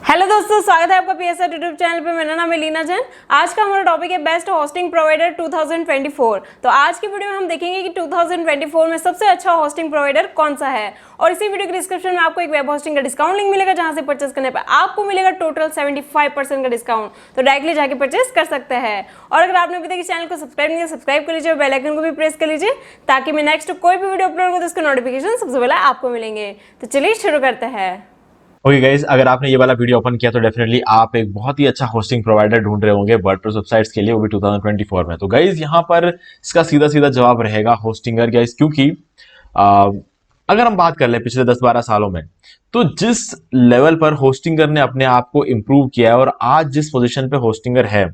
Hello दोस्तों, स्वागत है आपका पीएसआर यूट्यूब चैनल पे। मेरा नाम है लीना जैन। आज का हमारा टॉपिक है बेस्ट होस्टिंग प्रोवाइडर 2024। तो आज की वीडियो में हम देखेंगे कि 2024 में सबसे अच्छा होस्टिंग प्रोवाइडर कौन सा है। और इसी वीडियो के डिस्क्रिप्शन में आपको एक वेब होस्टिंग का डिस्काउंट लिंक मिलेगा, जहां से परचेस करने पर आपको मिलेगा टोटल 75% का डिस्काउंट। तो डायरेक्टली जाके परचेस कर सकते हैं। और अगर आपने अभी तक इस चैनल को सब्सक्राइब नहीं किया, सब्सक्राइब कर लीजिए और बेल आइकन को भी प्रेस कर लीजिए, ताकि मैं नेक्स्ट कोई भी वीडियो अपलोड करूँ तो उसके नोटिफिकेशन सबसे पहले आपको मिलेंगे। तो चलिए शुरू करते हैं। ओके गाइज, अगर आपने ये वाला वीडियो ओपन किया तो डेफिनेटली आप एक बहुत ही अच्छा होस्टिंग प्रोवाइडर ढूंढ रहे होंगे वर्डप्रेस वेबसाइट्स के लिए, वो भी 2024 में। तो गाइज यहाँ पर इसका सीधा सीधा जवाब रहेगा होस्टिंगर गाइज, क्योंकि आ, अगर हम बात कर ले पिछले 10-12 सालों में, तो जिस लेवल पर होस्टिंगर ने अपने आप को इम्प्रूव किया है और आज जिस पोजिशन पे होस्टिंगर है,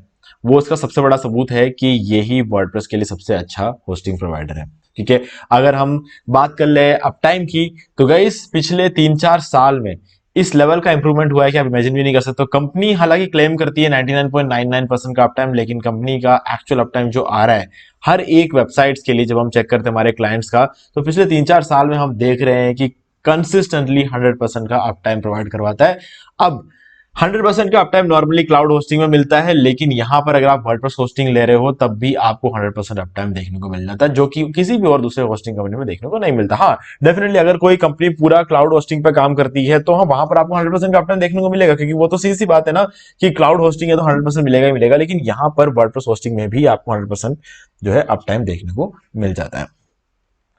वो उसका सबसे बड़ा सबूत है कि यही वर्डप्रेस के लिए सबसे अच्छा होस्टिंग प्रोवाइडर है। ठीक है, अगर हम बात कर ले अप टाइम की, तो गाइज पिछले 3-4 साल में इस लेवल का इंप्रूवमेंट हुआ है कि आप इमेजिन भी नहीं कर सकते। कंपनी हालांकि क्लेम करती है 99.99% का अपटाइम, लेकिन कंपनी का एक्चुअल अपटाइम जो आ रहा है हर एक वेबसाइट्स के लिए, जब हम चेक करते हैं हमारे क्लाइंट्स का, तो पिछले 3-4 साल में हम देख रहे हैं कि कंसिस्टेंटली 100% का अपटाइम प्रोवाइड करवाता है। अब 100% का अपटाइम नॉर्मली क्लाउड होस्टिंग में मिलता है, लेकिन यहां पर अगर आप वर्डप्रेस होस्टिंग ले रहे हो तब भी आपको 100% अपटाइम देखने को मिल जाता है, जो कि किसी भी और दूसरे होस्टिंग कंपनी में देखने को नहीं मिलता। हाँ, डेफिनेटली अगर कोई कंपनी पूरा क्लाउड होस्टिंग पे काम करती है तो हाँ, वहां पर आपको 100% का अपटाइम देखने को मिलेगा, क्योंकि वो तो सीधी सी बात है ना कि क्लाउड होस्टिंग है तो 100% मिलेगा ही मिलेगा। लेकिन यहां पर वर्डप्रेस होस्टिंग में भी आपको 100% जो है अपटाइम देखने को मिल जाता है।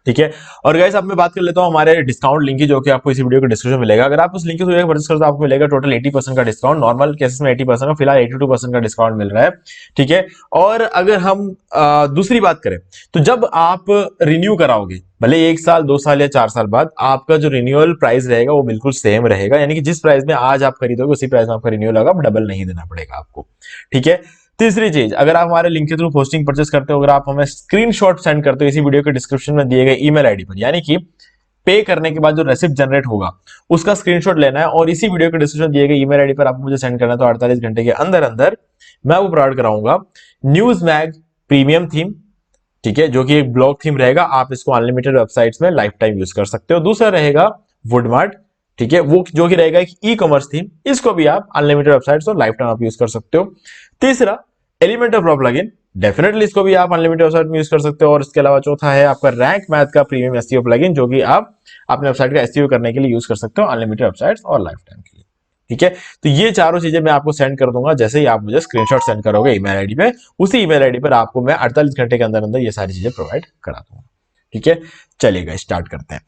ठीक है, और गाइस अब मैं बात कर लेता हूं हमारे डिस्काउंट लिंक की, जो कि आपको इसी वीडियो के डिस्क्रिप्शन में मिलेगा। अगर आप उस लिंक के थ्रू परचेस करते हो, आपको मिलेगा टोटल 80% का डिस्काउंट। नॉर्मल केसेस में 80% का, फिलहाल 82% का डिस्काउंट मिल रहा है। ठीक है, और अगर हम दूसरी बात करें, तो जब आप रिन्यू कराओगे, भले 1 साल 2 साल या 4 साल बाद, आपका जो रिन्यूअल प्राइस रहेगा वो बिल्कुल सेम रहेगा। यानी कि जिस प्राइस में आज आप खरीदोगे उसी प्राइस में आपका रिन्यूअल होगा, डबल नहीं देना पड़ेगा आपको। ठीक है, तीसरी चीज, अगर आप हमारे लिंक के थ्रू होस्टिंग परचेस करते हो, अगर आप हमें स्क्रीनशॉट सेंड करते हो इसी वीडियो के डिस्क्रिप्शन में दिए गए ईमेल आईडी पर, यानी कि पे करने के बाद जो रेसिप्ट जनरेट होगा उसका स्क्रीनशॉट लेना है और इसी वीडियो के डिस्क्रिप्शन दिए गए ईमेल आईडी पर आपको मुझे सेंड करना है। तो 48 घंटे के अंदर अंदर मैं वो प्रोवाइड कराऊंगा न्यूज मैग प्रीमियम थीम। ठीक है, जो कि एक ब्लॉग थीम रहेगा, आप इसको अनलिमिटेड वेबसाइट्स में लाइफ टाइम यूज कर सकते हो। दूसरा रहेगा वुडमार्ट, ठीक है, वो जो कि रहेगा एक ई कॉमर्स थीम, इसको भी आप अनलिमिटेड वेबसाइट्स और लाइफ टाइम आप यूज कर सकते हो। तीसरा एलिमेंटर प्रो प्लगइन, डेफिनेटली इसको भी आप अनलिमिटेड वेबसाइट में यूज कर सकते हो। और इसके अलावा चौथा है आपका रैंक मैथ का प्रीमियम एसईओ प्लगइन, जो कि आप अपने वेबसाइट का एसईओ करने के लिए यूज कर सकते हो अनलिमिटेड वेबसाइट्स और लाइफ टाइम के लिए। ठीक है, तो ये चारों चीजें मैं आपको सेंड कर दूंगा, जैसे ही आप मुझे स्क्रीनशॉट सेंड करोगे ईमेल आईडी पे, उसी ईमेल आईडी पर आपको मैं 48 घंटे के अंदर अंदर ये सारी चीजें प्रोवाइड करा दूंगा। ठीक है, चलिएगा स्टार्ट करते हैं।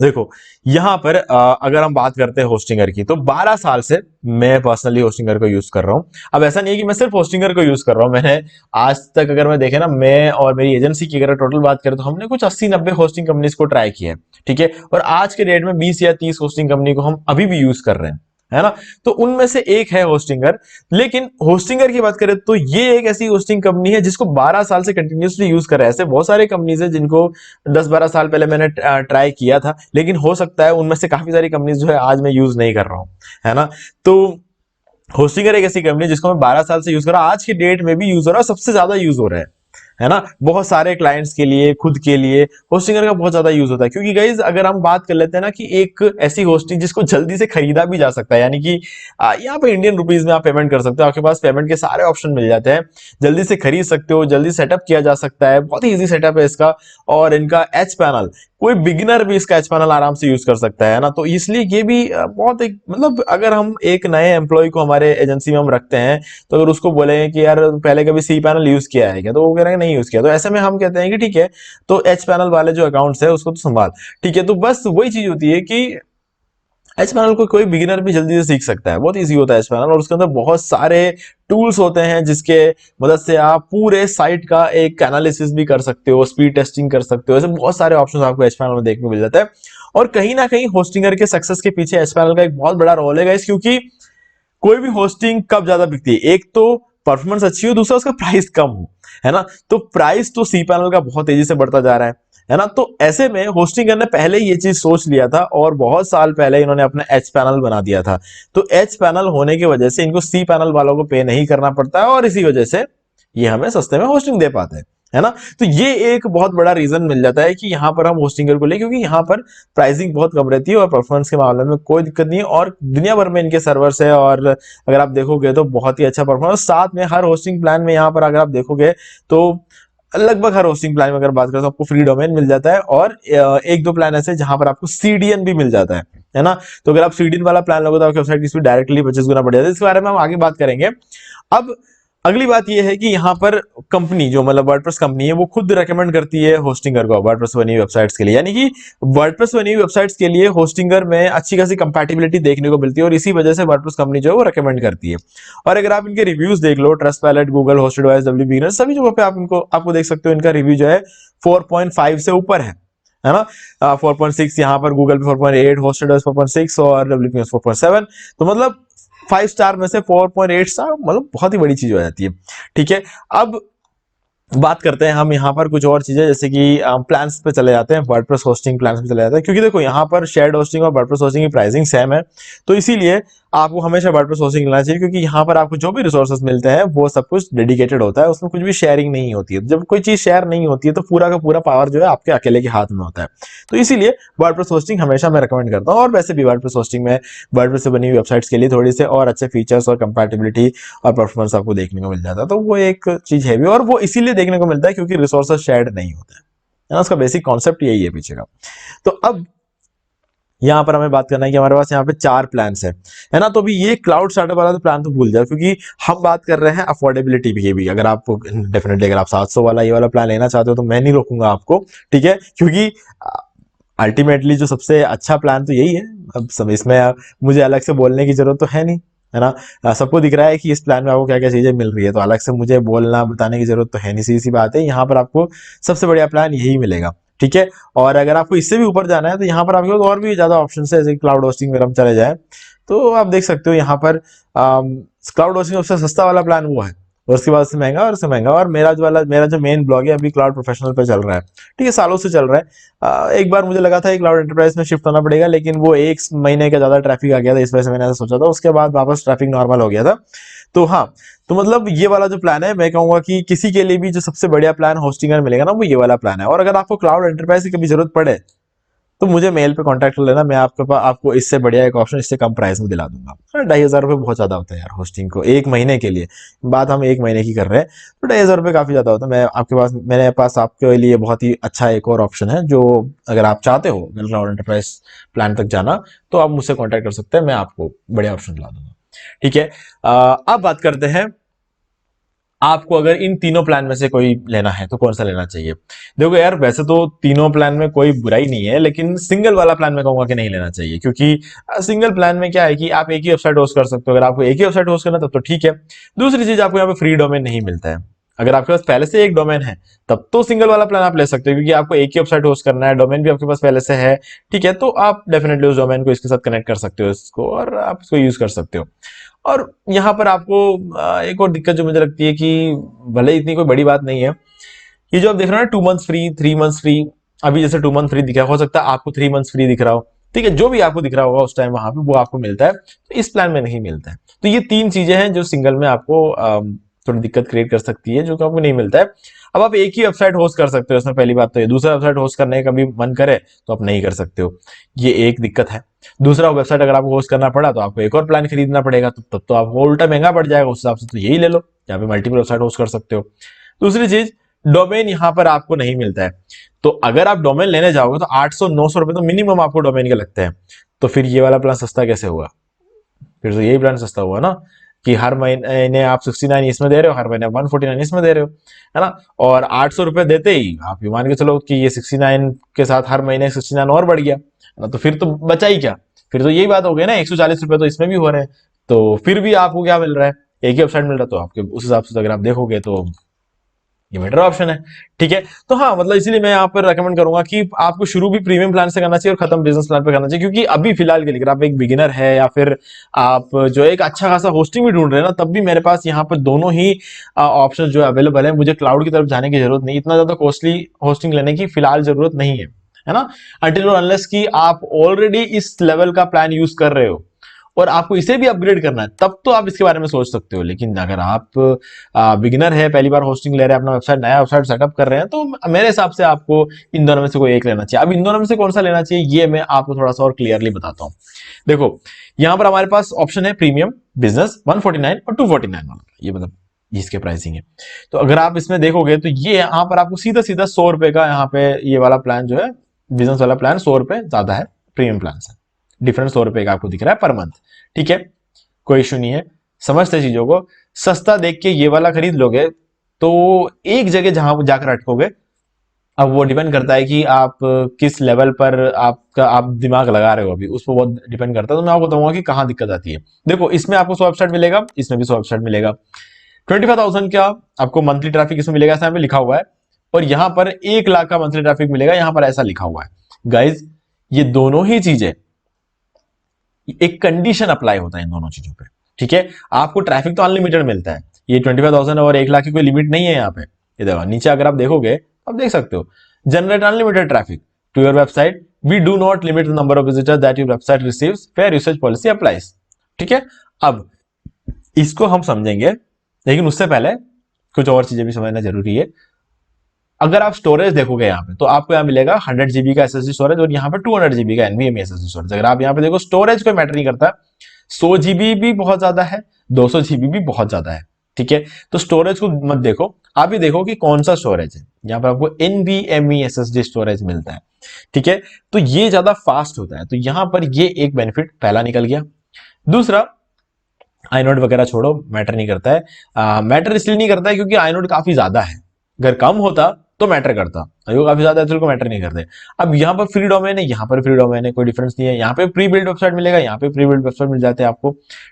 देखो यहां पर अगर हम बात करते हैं होस्टिंगर की, तो 12 साल से मैं पर्सनली होस्टिंगर को यूज कर रहा हूं। अब ऐसा नहीं है कि मैं सिर्फ होस्टिंगर को यूज कर रहा हूं, मैंने आज तक, अगर मैं देखे ना, मैं और मेरी एजेंसी की अगर टोटल बात करें, तो हमने कुछ 80-90 होस्टिंग कंपनीज को ट्राई किया है। ठीक है, और आज के डेट में 20 या 30 होस्टिंग कंपनी को हम अभी भी यूज कर रहे हैं, है ना। तो उनमें से एक है होस्टिंगर। लेकिन होस्टिंगर की बात करें तो ये एक ऐसी होस्टिंग कंपनी है जिसको 12 साल से कंटिन्यूसली यूज कर रहा है। ऐसे बहुत सारे कंपनीज है जिनको 10-12 साल पहले मैंने ट्राई किया था, लेकिन हो सकता है उनमें से काफी सारी कंपनीज जो है आज मैं यूज नहीं कर रहा हूं, है ना। तो होस्टिंगर एक ऐसी कंपनी जिसको मैं 12 साल से यूज कर रहा हूं, आज की डेट में भी यूज हो रहा है, सबसे ज्यादा यूज हो रहा है ना। बहुत सारे क्लाइंट्स के लिए, खुद के लिए होस्टिंगर का बहुत ज्यादा यूज होता है। क्योंकि गाइज अगर हम बात कर लेते हैं ना कि एक ऐसी होस्टिंग जिसको जल्दी से खरीदा भी जा सकता है, यानी कि यहाँ पे इंडियन रुपीज में आप पेमेंट कर सकते हो, आपके पास पेमेंट के सारे ऑप्शन मिल जाते हैं, जल्दी से खरीद सकते हो, जल्दी सेटअप किया जा सकता है, बहुत ही ईजी सेटअप है इसका। और इनका एच पैनल, कोई बिगिनर भी इसका एच पैनल आराम से यूज कर सकता है ना। तो इसलिए ये भी बहुत एक, मतलब अगर हम एक नए एम्प्लॉय को हमारे एजेंसी में हम रखते हैं, तो अगर उसको बोलेंगे कि यार पहले कभी सी पैनल यूज किया है क्या, तो वो कह रहे हैं नहीं यूज किया। तो ऐसे में हम कहते हैं कि ठीक है, तो एच पैनल वाले जो अकाउंट्स है उसको तो संभाल। ठीक है, तो बस वही चीज होती है कि एच पैनल को कोई बिगिनर भी जल्दी से सीख सकता है, बहुत इजी होता है एच पैनल। और उसके अंदर बहुत सारे टूल्स होते हैं जिसके मदद से आप पूरे साइट का एक एनालिसिस भी कर सकते हो, स्पीड टेस्टिंग कर सकते हो। ऐसे बहुत सारे ऑप्शंस आपको एच पैनल में देखने को मिल जाता है। और कहीं ना कहीं होस्टिंगर के सक्सेस के पीछे एच पैनल का एक बहुत बड़ा रोल है गाइस, क्योंकि कोई भी होस्टिंग कब ज्यादा बिकती है, एक तो परफॉर्मेंस अच्छी हो, दूसरा उसका प्राइस कम हो, है ना। तो प्राइस तो सी पैनल का बहुत तेजी से बढ़ता जा रहा है ना। तो ऐसे में होस्टिंगर ने पहले ये चीज सोच लिया था और बहुत साल पहले इन्होंने अपना एच पैनल बना दिया था। तो एच पैनल होने की वजह से इनको सी पैनल वालों को पे नहीं करना पड़ता है, और इसी वजह से ये हमें सस्ते में होस्टिंग दे पाते हैं, है ना। तो ये एक बहुत बड़ा रीजन मिल जाता है कि यहाँ पर हम होस्टिंगर को ले, क्योंकि यहाँ पर प्राइसिंग बहुत कम रहती है और परफॉर्मेंस के मामले में कोई दिक्कत नहीं है और दुनिया भर में इनके सर्वर्स है और अगर आप देखोगे तो बहुत ही अच्छा परफॉर्मेंस। साथ में हर होस्टिंग प्लान में यहाँ पर अगर आप देखोगे तो लगभग हर होस्टिंग प्लान में अगर बात करें तो आपको फ्री डोमेन मिल जाता है और एक दो प्लान ऐसे जहां पर आपको सीडीएन भी मिल जाता है ना। तो अगर आप सीडीएन वाला प्लान लोगे तो आपकी वेबसाइट की स्पीड डायरेक्टली 25 गुना बढ़ जाती है। इसके बारे में हम आगे बात करेंगे। अब अगली बात यह है कि यहाँ पर कंपनी जो मतलब वर्डप्रेस कंपनी है वो खुद रेकमेंड करती है होस्टिंगर को वर्डप्रेस बनी हुई वेबसाइट्स के लिए, यानी कि वर्डप्रेस बनी हुई वेबसाइट्स के लिए होस्टिंगर में अच्छी खासी कंपैटिबिलिटी देखने को मिलती है और इसी वजह से वर्डप्रेस कंपनी जो है वो रेकमेंड करती है। और अगर आप इनके रिव्यूज देख लो, ट्रस्टपैलेट, गूगल होस्टेड वाइज, डब्ल्यू बिगिनर, सभी जगहों पे आप इनको आपको देख सकते हो इनका रिव्यू जो है 4.5 से ऊपर है ना। 4.6 यहाँ पर, गूगल पे 4.8, होस्टेड वाइज 4.6 और डब्ल्यू 4.7। तो मतलब 5 स्टार में से 4.8 स्टार मतलब बहुत ही बड़ी चीज हो जाती है। ठीक है, अब बात करते हैं हम यहाँ पर कुछ और चीजें, जैसे कि प्लान्स पे चले जाते हैं, वर्डप्रेस होस्टिंग प्लान्स पे चले जाते हैं। क्योंकि देखो यहाँ पर शेयर्ड होस्टिंग और वर्डप्रेस होस्टिंग की प्राइसिंग सेम है, तो इसीलिए आपको हमेशा वर्डप्रेस होस्टिंग लेना चाहिए, क्योंकि यहाँ पर आपको जो भी रिसोर्सेज मिलते हैं वो सब कुछ डेडिकेटेड होता है, उसमें कुछ भी शेयरिंग नहीं होती है। जब कोई चीज शेयर नहीं होती है तो पूरा का पूरा पावर जो है आपके अकेले के हाथ में होता है। तो इसीलिए वर्डप्रेस होस्टिंग हमेशा मैं रिकमेंड करता हूँ। और वैसे भी वर्डप्रेस होस्टिंग में वर्डप्रेस से बनी हुई वेबसाइट्स के लिए थोड़ी से और अच्छे फीचर्स और कंपैटिबिलिटी और परफॉर्मेंस आपको देखने को मिल जाता है। तो वो एक चीज है भी, और वो इसीलिए देखने को मिलता है क्योंकि रिसोर्सेज शेयर्ड नहीं होते हैं ना। उसका बेसिक कॉन्सेप्ट यही है पीछे का। तो अब यहाँ पर हमें बात करना है कि हमारे पास यहाँ पे 4 प्लान्स है ना। तो अभी ये क्लाउड स्टार्टअप वाला तो प्लान तो भूल जाओ, क्योंकि हम बात कर रहे हैं अफोर्डेबिलिटी की भी। अगर आप डेफिनेटली अगर आप 700 वाला ये वाला प्लान लेना चाहते हो तो मैं नहीं रोकूंगा आपको, ठीक है, क्योंकि अल्टीमेटली जो सबसे अच्छा प्लान तो यही है। अब सब इसमें मुझे अलग से बोलने की जरूरत तो है नहीं, है ना। सबको दिख रहा है कि इस प्लान में आपको क्या क्या चीजें मिल रही है, तो अलग से मुझे बोलना बताने की जरूरत तो है नहीं। सी बात है, यहाँ पर आपको सबसे बढ़िया प्लान यही मिलेगा, ठीक है। और अगर आपको इससे भी ऊपर जाना है तो यहाँ पर आपके पास और भी ज्यादा ऑप्शन है, जैसे क्लाउड होस्टिंग में हम चले जाए तो आप देख सकते हो यहाँ पर क्लाउड होस्टिंग सबसे सस्ता वाला प्लान वो है, और उसके बाद से महंगा और उससे महंगा। और मेरा जो मेन ब्लॉग है अभी क्लाउड प्रोफेशनल पे चल रहा है, ठीक है, सालों से चल रहा है। एक बार मुझे लगा था क्लाउड एंटरप्राइज में शिफ्ट होना पड़ेगा, लेकिन वो 1 महीने का ज्यादा ट्रैफिक आ गया था, इस वजह से मैंने ऐसा सोचा था। उसके बाद वापस ट्रैफिक नॉर्मल हो गया था। तो हाँ, तो मतलब ये वाला जो प्लान है, मैं कहूंगा कि किसी के लिए भी जो सबसे बढ़िया प्लान होस्टिंगर मिलेगा ना, वो ये वाला प्लान है। और अगर आपको क्लाउड एंटरप्राइज की कभी जरूरत पड़े तो मुझे मेल पे कांटेक्ट कर लेना, मैं आपको इससे बढ़िया एक ऑप्शन इससे कम प्राइस में दिला दूंगा। 2,500 रुपये बहुत ज्यादा होता है यार होस्टिंग को 1 महीने के लिए। बात हम 1 महीने की कर रहे हैं तो 2,500 रुपये काफी ज्यादा होता है। मेरे पास आपके लिए बहुत ही अच्छा एक और ऑप्शन है, जो अगर आप चाहते हो क्लाउड एंटरप्राइज प्लान तक जाना तो आप मुझसे कॉन्टेक्ट कर सकते हैं, मैं आपको बढ़िया ऑप्शन दिला दूंगा, ठीक है। अब बात करते हैं आपको अगर इन तीनों प्लान में से कोई लेना है तो कौन सा लेना चाहिए। देखो यार, वैसे तो तीनों प्लान में कोई बुराई नहीं है, लेकिन सिंगल वाला प्लान में कहूंगा कि नहीं लेना चाहिए, क्योंकि सिंगल प्लान में क्या है कि आप एक ही वेबसाइट होस्ट कर सकते हो। अगर आपको एक ही वेबसाइट होस्ट करना तब तो ठीक है। दूसरी चीज, आपको यहाँ पे फ्री डोमेन नहीं मिलता है। अगर आपके पास पहले से एक डोमेन है तब तो सिंगल वाला प्लान आप ले सकते हो, क्योंकि आपको एक ही वेबसाइट होस्ट करना है, डोमेन भी आपके पास पहले से है, ठीक है। तो आप डेफिनेटली उस डोमेन को इसके साथ कनेक्ट कर सकते हो इसको, और आप इसको यूज कर सकते हो। और यहाँ पर आपको एक और दिक्कत जो मुझे लगती है कि भले इतनी कोई बड़ी बात नहीं है, ये जो आप देख रहे हो ना 2 मंथ्स फ्री, 3 मंथ्स फ्री, अभी जैसे 2 मंथ फ्री दिखा, हो सकता है आपको 3 मंथ्स फ्री दिख रहा हो, ठीक है। जो भी आपको दिख रहा होगा उस टाइम वहां पे वो आपको मिलता है, तो इस प्लान में नहीं मिलता है। तो ये 3 चीजें हैं जो सिंगल में आपको थोड़ी दिक्कत क्रिएट कर सकती है, जो कि आपको नहीं मिलता है। अब आप एक ही वेबसाइट होस्ट कर सकते हो इसमें, पहली बात तो ये। दूसरा वेबसाइट होस्ट करने का भी मन करे तो आप नहीं कर सकते हो, ये एक दिक्कत है। दूसरा वेबसाइट अगर आपको होस्ट करना पड़ा तो आपको एक और प्लान खरीदना पड़ेगा, तो तब तो आपको उल्टा महंगा पड़ जाएगा। उस हिसाब से तो यही ले लो, यहाँ पे मल्टीपल वेबसाइट होस्ट कर सकते हो। दूसरी चीज, डोमेन यहाँ पर आपको नहीं मिलता है। तो अगर आप डोमेन लेने जाओगे तो 800-900 रुपए तो मिनिमम आपको डोमेन के लगते हैं। तो फिर ये वाला प्लान सस्ता कैसे हुआ? फिर तो यही प्लान सस्ता हुआ ना, कि हर महीने आप 69 इसमें दे रहे हो, हर महीने 149 इसमें दे रहे हो, है ना। और 800 रुपए देते ही आप ये मान के चलो कि ये 69 के साथ हर महीने 69 और बढ़ गया, है ना। तो फिर तो बचा ही क्या? फिर तो यही बात हो गई ना, 140 रुपए तो इसमें भी हो रहे हैं। तो फिर भी आपको क्या मिल रहा है? एक ही वेबसाइट मिल रहा है। तो आपके उस हिसाब से अगर आप देखोगे तो ये बेटर ऑप्शन है, ठीक है। तो हाँ, मतलब इसीलिए मैं यहाँ पर रेकमेंड करूंगा कि आपको शुरू भी प्रीमियम प्लान से करना चाहिए और खत्म बिजनेस प्लान पे करना चाहिए। क्योंकि अभी फिलहाल के लिए अगर आप एक बिगिनर है या फिर आप जो एक अच्छा खासा होस्टिंग भी ढूंढ रहे हैं ना, तब भी मेरे पास यहाँ पर दोनों ही ऑप्शन जो अवेलेबल है। मुझे क्लाउड की तरफ जाने की जरूरत नहीं, इतना ज्यादा कॉस्टली होस्टिंग लेने की फिलहाल जरूरत नहीं है ना, अनटिल और अनलेस कि आप ऑलरेडी इस लेवल का प्लान यूज कर रहे हो और आपको इसे भी अपग्रेड करना है, तब तो आप इसके बारे में सोच सकते हो। लेकिन अगर आप बिगिनर है, पहली बार होस्टिंग ले रहे हैं, अपना वेबसाइट नया वेबसाइट सेटअप कर रहे हैं, तो मेरे हिसाब से आपको इन दोनों में से कोई एक लेना चाहिए। अब इन दोनों में से कौन सा लेना चाहिए ये मैं आपको थोड़ा सा और क्लियरली बताता हूँ। देखो यहां पर हमारे पास ऑप्शन है प्रीमियम, बिजनेस, 149 और 249 वाला, ये मतलब इसके प्राइसिंग है। तो अगर आप इसमें देखोगे तो ये यहाँ पर आपको सीधा सीधा 100 रुपए का यहाँ पे ये वाला प्लान जो है, बिजनेस वाला प्लान 100 रुपए ज्यादा है प्रीमियम प्लान से, डिफरेंस 100 रुपए का आपको दिख रहा है पर मंथ। ठीक है, कोई इशू नहीं है, समझते चीजों को। सस्ता देख के ये वाला खरीद लोगे तो एक जगह जहां जाकर अटकोगे। अब वो डिपेंड करता है कि आप किस लेवल पर आप दिमाग लगा रहे हो, अभी उस पर बहुत डिपेंड करता है। तो मैं आपको बताऊंगा कि कहां दिक्कत आती है। देखो इसमें आपको 100 वेबसाइट मिलेगा, इसमें भी 100 वेबसाइट मिलेगा। 25,000 का आपको मंथली ट्रैफिक इसमें मिलेगा, ऐसा यहाँ पे लिखा हुआ है। और यहां पर 1 लाख का मंथली ट्रैफिक मिलेगा, यहां पर ऐसा लिखा हुआ है। गाइज ये दोनों ही चीजें, एक कंडीशन अप्लाई होता है इन दोनों चीजों पे। ठीक है, आपको ट्रैफिक तो अनलिमिटेड मिलता है, ये 25,000 और 1 लाख की कोई लिमिट नहीं है यहाँ पे। ये देखो नीचे अगर आप देखोगे आप देख सकते हो, generate unlimited traffic to your website, we do not limit the number of visitors that your website receives, fair usage policy applies. ठीक है, अब इसको हम समझेंगे, लेकिन उससे पहले कुछ और चीजें भी समझना जरूरी है। अगर आप स्टोरेज देखोगे यहाँ पे तो आपको यहाँ मिलेगा 100 GB का SSD स्टोरेज और यहाँ पे 200 GB का NVMe SSD स्टोरेज। अगर आप यहाँ पे देखो स्टोरेज कोई मैटर नहीं करता, 100 GB भी बहुत ज्यादा है, 200 GB भी बहुत ज्यादा है। ठीक है, तो स्टोरेज को मत देखो, आप ही देखो कि कौन सा स्टोरेज है। यहाँ पे आपको NVMe SSD स्टोरेज मिलता है। ठीक है, तो ये ज्यादा फास्ट होता है, तो यहाँ पर ये एक बेनिफिट पहला निकल गया। दूसरा, आईनोड वगैरह छोड़ो, मैटर नहीं करता है। मैटर इसलिए नहीं करता है क्योंकि आईनोड काफी ज्यादा है, अगर कम होता तो मैटर करता, अगर काफी ज्यादा है तो मैटर नहीं करते। अब यहाँ पर फ्री डोमेन है, यहाँ पर फ्री डोमेन है, कोई डिफरेंस नहीं है। यहाँ पे प्री बिल्ड वेबसाइट मिलेगा, यहाँ पे प्री बिल्ड वेबसाइट मिल जाते हैं आपको।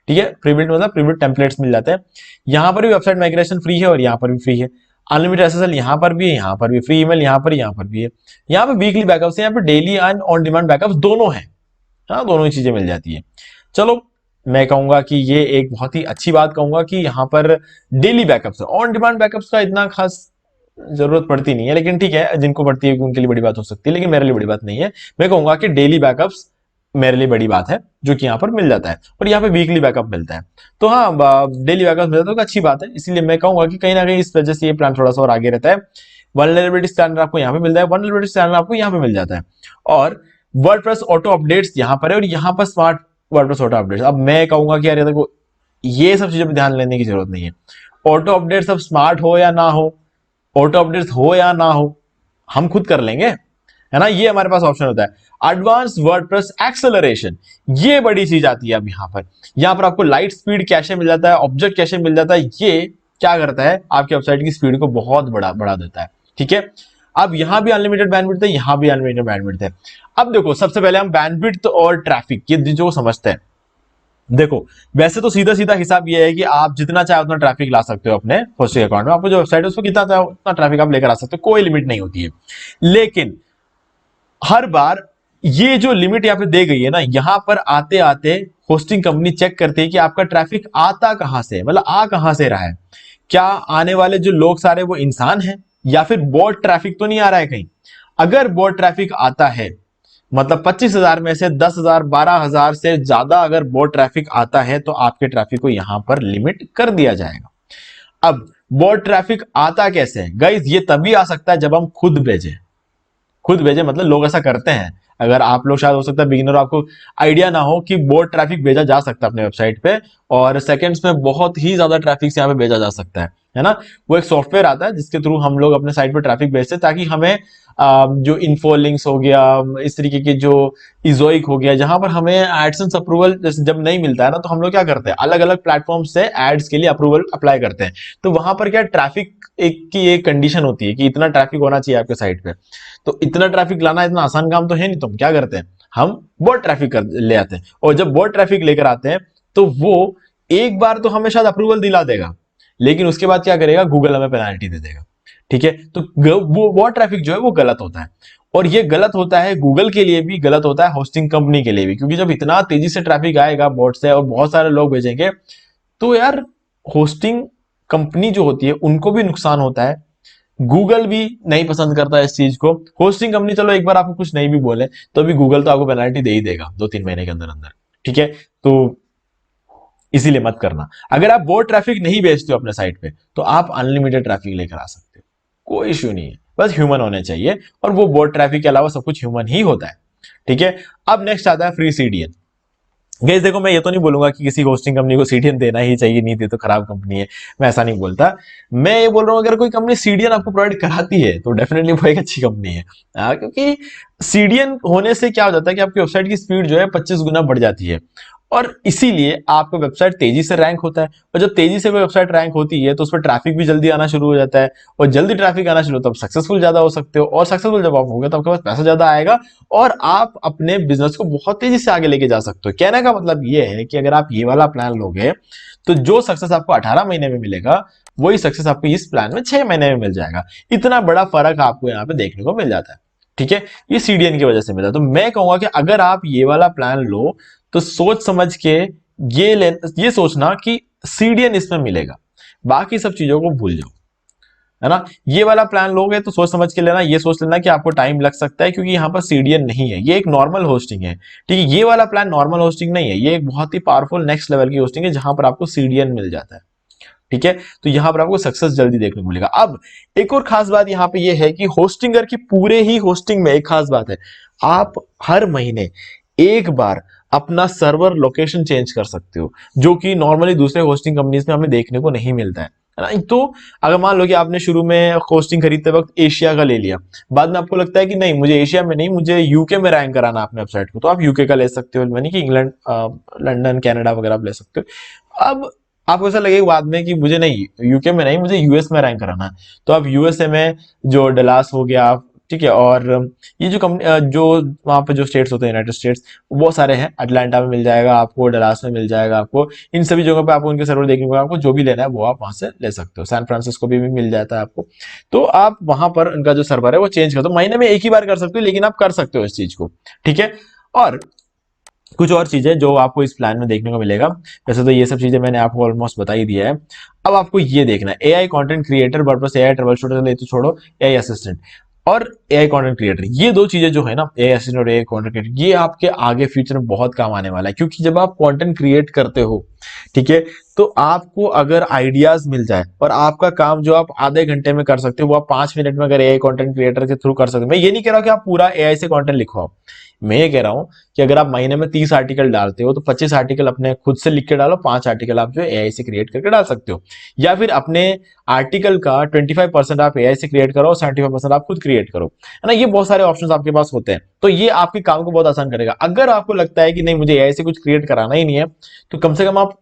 ठीक है, प्री बिल्ड मतलब प्री बिल्ड टेम्पलेट्स मिल जाते हैं। यहाँ पर भी वेबसाइट माइग्रेशन फ्री है और यहाँ पर भी फ्री है। अनलिमिटेड SSL यहाँ पर भी है, यहाँ पर भी फ्री ईमेल, यहाँ पर भी है। यहाँ पे वीकली बैकअप्स है, यहाँ पे daily and on demand backups दोनों है। हाँ, दोनों ही चीजें मिल जाती है। चलो मैं कहूंगा कि ये एक बहुत ही अच्छी बात कहूंगा कि यहाँ पर डेली बैकअप्स है। ऑन डिमांड बैकअप्स का इतना खास जरूरत पड़ती नहीं है, लेकिन ठीक है, जिनको पड़ती है उनके लिए बड़ी बात हो सकती है, लेकिन मेरे लिए बड़ी बात नहीं है। मैं कहूंगा कि डेली बैकअप्स मेरे लिए बड़ी बात है, जो कि यहाँ पर मिल जाता है। और यहाँ पे वीकली बैकअप मिलता है, तो हाँ डेली बैकअप मिलता है तो अच्छी बात है। इसलिए मैं कहूंगा कि कहीं ना कहीं इस वजह से ये प्लान थोड़ा सा और आगे रहता है। वल्नरेबिलिटी स्कैनर आपको यहाँ पे मिलता है, वल्नरेबिलिटी स्कैनर आपको यहाँ पे मिल जाता है। और वर्डप्रेस ऑटो अपडेट्स यहाँ पर है और यहाँ पर स्मार्ट वर्डप्रेस ऑटो अपडेट्स। अब मैं कहूंगा कि यार देखो ये सब चीजों पर ध्यान लेने की जरूरत नहीं है। ऑटो अपडेट्स अब स्मार्ट हो या ना हो, ऑटो अपडेट्स हो या ना हो, हम खुद कर लेंगे, है ना। ये हमारे पास ऑप्शन होता है। एडवांस वर्डप्रेस एक्सेलरेशन, ये बड़ी चीज आती है अब यहाँ पर आपको लाइट स्पीड कैशे मिल जाता है, ऑब्जेक्ट कैशे मिल जाता है। ये क्या करता है, आपकी वेबसाइट की स्पीड को बहुत बढ़ा देता है। ठीक है, अब यहाँ भी अनलिमिटेड बैंडविड्थ है, यहाँ भी अनलिमिटेड बैंडविड्थ है। अब देखो सबसे पहले हम बैंडविड्थ और ट्रैफिक ये चीजों को समझते हैं। देखो वैसे तो सीधा सीधा हिसाब ये है कि आप जितना चाहे उतना ट्रैफिक ला सकते हो अपने होस्टिंग अकाउंट में, आपको जो वेबसाइट है उसको कितना चाहे उतना ट्रैफिक आप लेकर आ सकते हो, कोई लिमिट नहीं होती है। लेकिन हर बार ये जो लिमिट यहाँ पे दे गई है ना, यहां पर आते आते होस्टिंग कंपनी चेक करती है कि आपका ट्रैफिक आता कहां से, मतलब आ कहां से रहा है। क्या आने वाले जो लोग सारे वो इंसान हैं या फिर बॉट ट्रैफिक तो नहीं आ रहा है कहीं। अगर बॉट ट्रैफिक आता है, मतलब 25,000 में से 10,000 12,000 से ज्यादा अगर बॉट ट्रैफिक आता है तो आपके ट्रैफिक को यहां पर लिमिट कर दिया जाएगा। अब बॉट ट्रैफिक आता कैसे है गाइज, ये तभी आ सकता है जब हम खुद भेजें मतलब लोग ऐसा करते हैं। अगर आप लोग शायद हो सकता है बिगिनर, आपको आइडिया ना हो कि बोर्ड ट्रैफिक भेजा जा सकता है अपने वेबसाइट पे और सेकंड्स में बहुत ही ज्यादा ट्रैफिक यहाँ पे भेजा जा सकता है ना। वो एक सॉफ्टवेयर आता है जिसके थ्रू हम लोग अपने साइट पे ट्रैफिक भेजते हैं, ताकि हमें जो इन्फो लिंक्स हो गया, इस तरीके के जो इजोइक हो गया, जहां पर हमें एडसेंस अप्रूवल जब नहीं मिलता है ना, तो हम लोग क्या करते हैं, अलग अलग प्लेटफॉर्म से एड्स के लिए अप्रूवल अप्लाई करते हैं। तो वहां पर क्या ट्रैफिक की एक कंडीशन होती है कि इतना ट्रैफिक होना चाहिए आपके साइट पे। तो इतना ट्रैफिक लाना इतना आसान काम तो है नहीं, तो हम क्या करते हैं, हम बोट ट्रैफिक ले आते हैं। और जब बोट ट्रैफिक लेकर आते हैं तो वो एक बार तो हमें शायद अप्रूवल दिला देगा, लेकिन उसके बाद क्या करेगा, गूगल हमें पेनाल्टी दे देगा। ठीक है, तो वो बोट ट्रैफिक जो है वो गलत होता है, और ये गलत होता है गूगल के लिए भी, गलत होता है होस्टिंग कंपनी के लिए भी, क्योंकि जब इतना तेजी से ट्रैफिक आएगा बोट से और बहुत सारे लोग भेजेंगे तो यार होस्टिंग कंपनी जो होती है उनको भी नुकसान होता है। गूगल भी नहीं पसंद करता है इस चीज को। होस्टिंग कंपनी चलो एक बार आपको कुछ नहीं भी बोले तो भी गूगल तो आपको पेनल्टी दे ही देगा 2-3 महीने के अंदर अंदर। ठीक है, तो इसीलिए मत करना। अगर आप बहुत ट्रैफिक नहीं बेचते हो अपने साइट पे तो आप अनलिमिटेड ट्रैफिक लेकर आ सकते हो, कोई इश्यू नहीं है, बस ह्यूमन होने चाहिए, और वो बोट ट्रैफिक के अलावा सब कुछ ह्यूमन ही होता है। ठीक है, अब नेक्स्ट आता है फ्री सीडीएन। गाइस देखो, मैं ये तो नहीं बोलूंगा कि किसी होस्टिंग कंपनी को सीडीएन देना ही चाहिए, नहीं दे तो खराब कंपनी है, मैं ऐसा नहीं बोलता। मैं ये बोल रहा हूं अगर कोई कंपनी सीडीएन आपको प्रोवाइड कराती है तो डेफिनेटली वो एक अच्छी कंपनी है। क्योंकि सीडीएन होने से क्या हो जाता है कि आपकी वेबसाइट की स्पीड जो है 25 गुना बढ़ जाती है, और इसीलिए आपका वेबसाइट तेजी से रैंक होता है। और जब तेजी से कोई वेबसाइट रैंक होती है तो उस पर ट्रैफिक भी जल्दी आना शुरू हो जाता है, और जल्दी ट्रैफिक आना शुरू होता है तो सक्सेसफुल ज्यादा हो सकते हो, और सक्सेसफुल जब आप होगे तो आपके पास पैसा ज्यादा आएगा और आप अपने बिजनेस को बहुत तेजी से आगे लेके जा सकते हो। कहने का मतलब ये है कि अगर आप ये वाला प्लान लोगे तो जो सक्सेस आपको 18 महीने में मिलेगा वही सक्सेस आपको इस प्लान में 6 महीने में मिल जाएगा। इतना बड़ा फर्क आपको यहाँ पे देखने को मिल जाता है। ठीक है, ये सीडीएन की वजह से मिला। तो मैं कहूंगा कि अगर आप ये वाला प्लान लो तो सोच समझ के ये सोचना कि सीडीएन इसमें मिलेगा, बाकी सब चीजों को भूल जाओ, है ना। ये वाला प्लान लोगे तो सोच समझ के लेना, ये सोच लेना कि आपको टाइम लग सकता है क्योंकि यहाँ पर सीडीएन नहीं है, ये एक नॉर्मल होस्टिंग है। ठीक है, ये वाला प्लान नॉर्मल होस्टिंग नहीं है, ये एक बहुत ही पावरफुल नेक्स्ट लेवल की होस्टिंग है जहां पर आपको सीडीएन मिल जाता है। ठीक है, तो यहां पर आपको सक्सेस जल्दी देखने को मिलेगा। अब एक और खास बात यहां पे ये है कि होस्टिंगर की पूरे ही होस्टिंग में एक खास बात है, आप हर महीने एक बार अपना सर्वर लोकेशन चेंज कर सकते हो, जो कि नॉर्मली दूसरे होस्टिंग कंपनीज में हमें देखने को नहीं मिलता है ना। तो अगर मान लो कि आपने शुरू में होस्टिंग खरीदते वक्त एशिया का ले लिया, बाद में आपको लगता है कि नहीं मुझे एशिया में नहीं, मुझे यूके में रैंक कराना अपने वेबसाइट को, तो आप यूके का ले सकते हो, यानी कि इंग्लैंड, लंदन, कनाडा वगैरह आप ले सकते हो। अब आपको ऐसा लगेगा बाद में कि मुझे नहीं यूके में नहीं, मुझे यूएस में रैंक कराना है, तो आप यूएसए में जो डलास हो गया, ठीक है, और ये जो कंपनी जो वहां पे जो स्टेट्स होते हैं यूनाइटेड स्टेट्स, बहुत सारे हैं, अटलांटा में मिल जाएगा आपको, डलास में मिल जाएगा आपको, इन सभी जगहों पे आपको उनके सर्वर देखने को, आपको जो भी लेना है वो आप वहां से ले सकते हो। सैन फ्रांसिस्को भी मिल जाता है आपको, तो आप वहां पर उनका जो सर्वर है वो चेंज कर दो, महीने में एक ही बार कर सकते हो, लेकिन आप कर सकते हो इस चीज को। ठीक है, और कुछ और चीजें जो आपको इस प्लान में देखने को मिलेगा, वैसे तो ये सब चीजें मैंने आपको ऑलमोस्ट बता ही दिया है। अब आपको ये देखना है AI content creator, WordPress AI trouble shooter, ये तो छोड़ो, एआई असिस्टेंट और एआई कंटेंट क्रिएटर, ये दो चीजें जो है ना, एआई असिस्टेंट और एआई कंटेंट क्रिएटर, ये आपके आगे फ्यूचर में बहुत काम आने वाला है। क्योंकि जब आप कंटेंट क्रिएट करते हो, ठीक है, तो आपको अगर आइडियाज मिल जाए और आपका काम जो आप आधे घंटे में कर सकते हो वो आप 5 मिनट में अगर एआई कंटेंट क्रिएटर के थ्रू कर सकते हो। मैं ये नहीं कह रहा कि आप पूरा एआई से कंटेंट लिखवाओ, मैं ये कह रहा हूं कि अगर आप महीने में 30 आर्टिकल डालते हो तो 25 आर्टिकल अपने खुद से लिख के डालो, 5 आर्टिकल आप जो एआई से क्रिएट करके डाल सकते हो, या फिर अपने आर्टिकल का 25% आप एआई से क्रिएट करो और 75% आप खुद क्रिएट करो, है ना। ये बहुत सारे ऑप्शंस आपके पास होते हैं, तो ये आपके काम को बहुत आसान करेगा। अगर आपको लगता है कि नहीं मुझे एआई से कुछ क्रिएट कराना ही नहीं है, तो कम से कम आप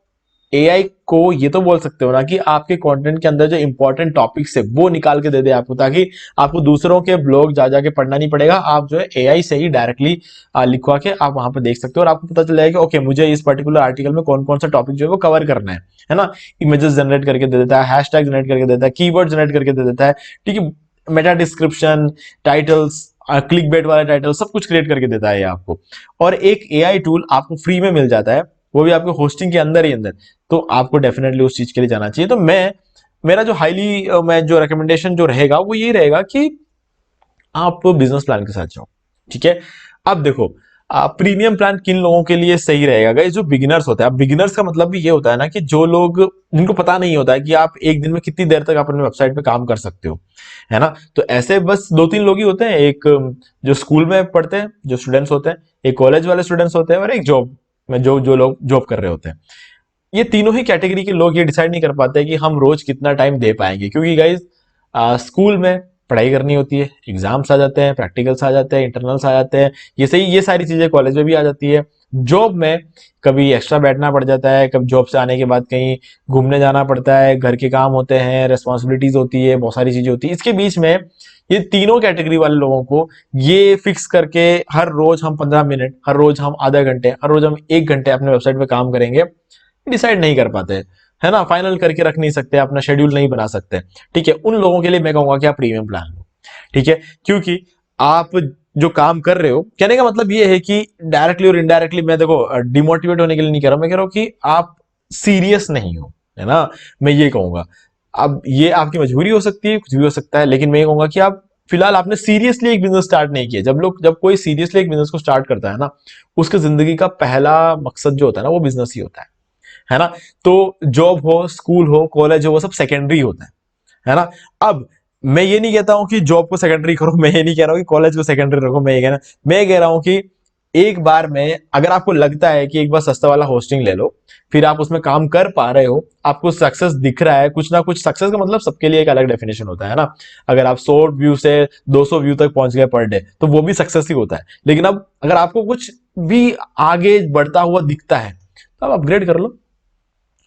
एआई को ये तो बोल सकते हो ना कि आपके कंटेंट के अंदर जो इंपॉर्टेंट टॉपिक्स है वो निकाल के दे दे आपको, ताकि आपको दूसरों के ब्लॉग जा जाके पढ़ना नहीं पड़ेगा। आप जो है एआई से ही डायरेक्टली लिखवा के आप वहां पर देख सकते हो और आपको पता चल जाएगा कि ओके मुझे इस पर्टिकुलर आर्टिकल में कौन कौन सा टॉपिक जो है वो कवर करना है ना। इमेजेस जनरेट करके दे देता है, हैशटैग जनरेट करके देता है, कीवर्ड जनरेट करके दे देता है, ठीक है, Meta description, titles, click bait वाला टाइटल, सब कुछ क्रिएट करके देता है ये आपको। और एक एआई टूल आपको फ्री में मिल जाता है, वो भी आपके होस्टिंग के अंदर ही अंदर, तो आपको डेफिनेटली उस चीज के लिए जाना चाहिए। तो मेरा जो मैं जो रिकमेंडेशन जो रहेगा वो ये रहेगा कि आप बिजनेस प्लान के साथ जाओ। ठीक है, अब देखो प्रीमियम प्लान किन लोगों के लिए सही रहेगा, गाइस जो बिगिनर्स होते हैं। अब बिगिनर्स का मतलब भी ये होता है ना कि जो लोग जिनको पता नहीं होता है कि आप एक दिन में कितनी देर तक अपने वेबसाइट पे काम कर सकते हो, है ना। तो ऐसे बस 2-3 लोग ही होते हैं, एक जो स्कूल में पढ़ते हैं जो स्टूडेंट्स होते हैं, एक कॉलेज वाले स्टूडेंट्स होते हैं, और एक जॉब में जो लोग जॉब कर रहे होते हैं। ये तीनों ही कैटेगरी के लोग ये डिसाइड नहीं कर पाते कि हम रोज कितना टाइम दे पाएंगे, क्योंकि गाइज स्कूल में पढ़ाई करनी होती है, एग्जाम्स आ जाते हैं, प्रैक्टिकल्स आ जाते हैं, इंटरनल्स आ जाते हैं, ये सारी चीजें कॉलेज में भी आ जाती है। जॉब में कभी एक्स्ट्रा बैठना पड़ जाता है, कभी जॉब से आने के बाद कहीं घूमने जाना पड़ता है, घर के काम होते हैं, रेस्पॉन्सिबिलिटीज होती है, बहुत सारी चीजें होती है। इसके बीच में ये तीनों कैटेगरी वाले लोगों को ये फिक्स करके हर रोज हम 15 मिनट, हर रोज हम आधा घंटे, हर रोज हम 1 घंटे अपने वेबसाइट पे काम करेंगे, डिसाइड नहीं कर पाते, है ना, फाइनल करके रख नहीं सकते, अपना शेड्यूल नहीं बना सकते। ठीक है, उन लोगों के लिए मैं कहूंगा कि आप प्रीमियम प्लान लो। ठीक है, क्योंकि आप जो काम कर रहे हो, कहने का मतलब ये है कि डायरेक्टली और इनडायरेक्टली, मैं देखो डिमोटिवेट होने के लिए नहीं कह रहा, मैं कह रहा हूं कि आप सीरियस नहीं हो, है ना, मैं ये कहूंगा। अब ये आपकी मजबूरी हो सकती है, कुछ भी हो सकता है, लेकिन मैं ये कहूंगा कि आप फिलहाल आपने सीरियसली एक बिजनेस स्टार्ट नहीं किया। जब कोई सीरियसली एक बिजनेस को स्टार्ट करता है ना, उसके जिंदगी का पहला मकसद जो होता है ना वो बिजनेस ही होता है है ना। तो जॉब हो, स्कूल हो, कॉलेज हो, वो सब सेकेंडरी होता है ना। अब मैं ये नहीं कहता हूं कि जॉब को सेकेंडरी करो, मैं ये नहीं कह रहा हूं कि कॉलेज को सेकेंडरी रखो, मैं ये कह रहा हूं कि एक बार में अगर आपको लगता है कि एक बार सस्ता वाला होस्टिंग ले लो, फिर आप उसमें काम कर पा रहे हो, आपको सक्सेस दिख रहा है, कुछ ना कुछ सक्सेस का मतलब सबके लिए एक अलग डेफिनेशन होता है ना। अगर आप 100 व्यू से 200 व्यू तक पहुंच गए पर डे तो वो भी सक्सेस ही होता है। लेकिन अब अगर आपको कुछ भी आगे बढ़ता हुआ दिखता है तो आप अपग्रेड कर लो,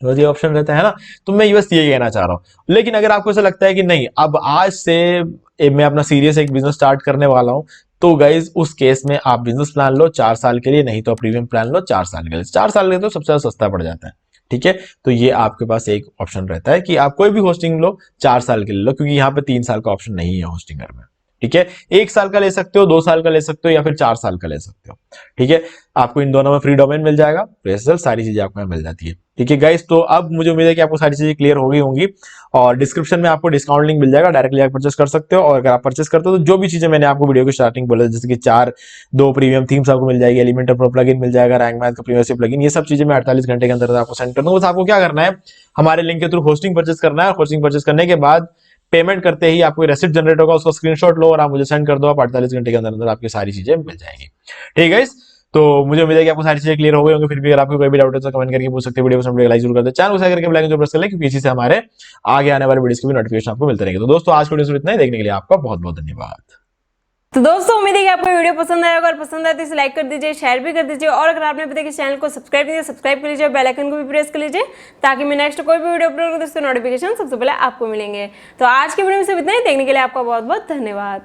बस ये ऑप्शन रहता है ना। तो मैं बस ये कहना चाह रहा हूं। लेकिन अगर आपको ऐसा लगता है कि नहीं अब आज से मैं अपना सीरियस एक बिजनेस स्टार्ट करने वाला हूं, तो गाइज उस केस में आप बिजनेस प्लान लो 4 साल के लिए, नहीं तो प्रीमियम प्लान लो 4 साल के लिए। 4 साल के लिए तो सबसे ज्यादा सस्ता पड़ जाता है, ठीक है। तो ये आपके पास एक ऑप्शन रहता है कि आप कोई भी होस्टिंग लो 4 साल के लिए लो, क्योंकि यहाँ पे 3 साल का ऑप्शन नहीं है होस्टिंगर में, ठीक है। 1 साल का ले सकते हो, 2 साल का ले सकते हो, या फिर 4 साल का ले सकते हो, ठीक है। आपको इन दोनों में फ्री डोमेन मिल जाएगा, सारी चीजें आपको मिल जाती है, ठीक है गाइस। तो अब मुझे उम्मीद है कि आपको सारी चीजें क्लियर हो गई होंगी, और डिस्क्रिप्शन में आपको डिस्काउंट लिंक मिल जाएगा, डायरेक्टली आप परचेस कर सकते हो। और अगर आप परचेस करते हो तो जो भी चीजें मैंने आपको वीडियो की स्टार्टिंग बोला, जैसे कि 2 प्रीमियम थीम्स आपको मिल जाएगी, एलिमेंटर प्रो प्लगइन मिल जाएगा, रैंक मैथ का प्रीमियम प्लगइन, ये सब चीजें मैं 48 घंटे के अंदर आपको सेंड कर दूंगा। बस आपको क्या करना है, हमारे लिंक के थ्रू होस्टिंग परचेस करना है। होस्टिंग परचेस करने के बाद पेमेंट करते ही आपको रेसिप्ट जनरेट होगा, उसका स्क्रीनशॉट लो और आप मुझे सेंड कर दो। आप 48 घंटे के अंदर अंदर आपकी सारी चीजें मिल जाएंगी, ठीक है। तो मुझे उम्मीद है कि आपको सारी चीजें क्लियर हो गई होंगी। फिर भी अगर आपको कोई भी डाउट है तो कमेंट करके पूछ सकते हैं। वीडियो को लाइक जरूर कर दे, चैनल को सब्सक्राइब करके बेल आइकन जो प्रेस कर ले, क्योंकि इसी से हमारे आगे आने वाले वीडियोस के भी नोटिफिकेशन आपको मिलते रहेंगे। तो दोस्तों आज के वीडियो में इतना ही, देखने के लिए आपका बहुत बहुत धन्यवाद। तो दोस्तों उम्मीद है कि आपको वीडियो पसंद आया। अगर पसंद आए तो इसे लाइक कर दीजिए, शेयर भी कर दीजिए, और अगर आपने अभी तक इस चैनल को सब्सक्राइब नहीं किया सब्सक्राइब कर लीजिए, बेल आइकन को भी प्रेस कर लीजिए, ताकि मैं नेक्स्ट कोई भी वीडियो अपलोड करूं तो उसके नोटिफिकेशन सबसे पहले आपको मिलेंगे। तो आज के वीडियो में सिर्फ इतना ही, देखने के लिए आपका बहुत बहुत धन्यवाद।